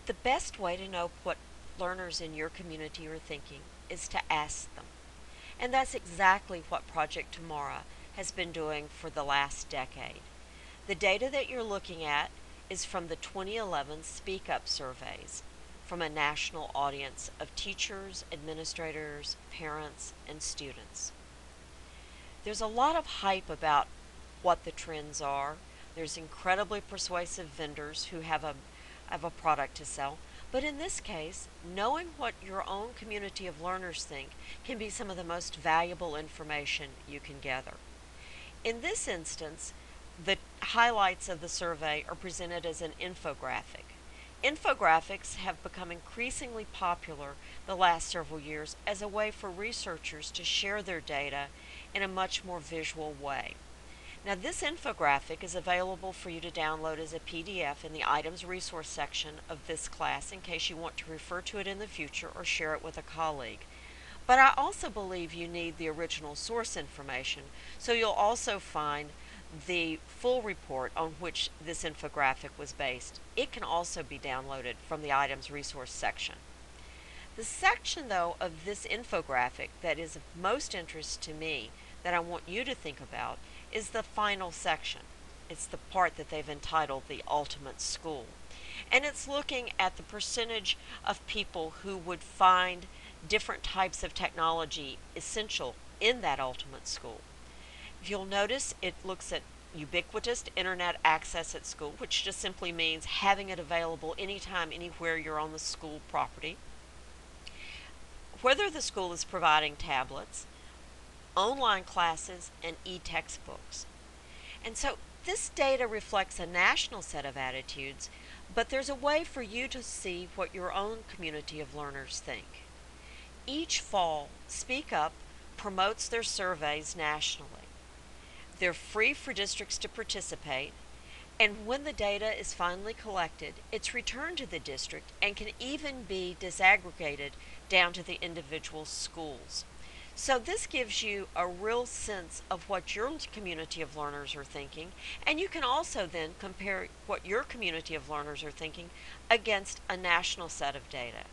The best way to know what learners in your community are thinking is to ask them. And that's exactly what Project Tomorrow has been doing for the last decade. The data that you're looking at is from the 2011 Speak Up surveys from a national audience of teachers, administrators, parents, and students. There's a lot of hype about what the trends are. There's incredibly persuasive vendors who have a product to sell. But in this case, knowing what your own community of learners think can be some of the most valuable information you can gather. In this instance, the highlights of the survey are presented as an infographic. Infographics have become increasingly popular the last several years as a way for researchers to share their data in a much more visual way. Now, this infographic is available for you to download as a PDF in the items resource section of this class in case you want to refer to it in the future or share it with a colleague. But I also believe you need the original source information, so you'll also find the full report on which this infographic was based. It can also be downloaded from the items resource section. The section, though, of this infographic that is of most interest to me, that I want you to think about, is the final section. It's the part that they've entitled the Ultimate School. And it's looking at the percentage of people who would find different types of technology essential in that ultimate school. If you'll notice, it looks at ubiquitous internet access at school, which just simply means having it available anytime, anywhere you're on the school property. Whether the school is providing tablets, online classes, and e-textbooks. And so this data reflects a national set of attitudes, but there's a way for you to see what your own community of learners think. Each fall, Speak Up promotes their surveys nationally. They're free for districts to participate, and when the data is finally collected, it's returned to the district and can even be disaggregated down to the individual schools. So this gives you a real sense of what your community of learners are thinking, and you can also then compare what your community of learners are thinking against a national set of data.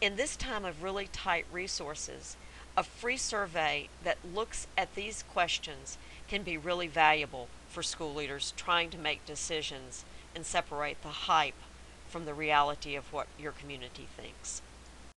In this time of really tight resources, a free survey that looks at these questions can be really valuable for school leaders trying to make decisions and separate the hype from the reality of what your community thinks.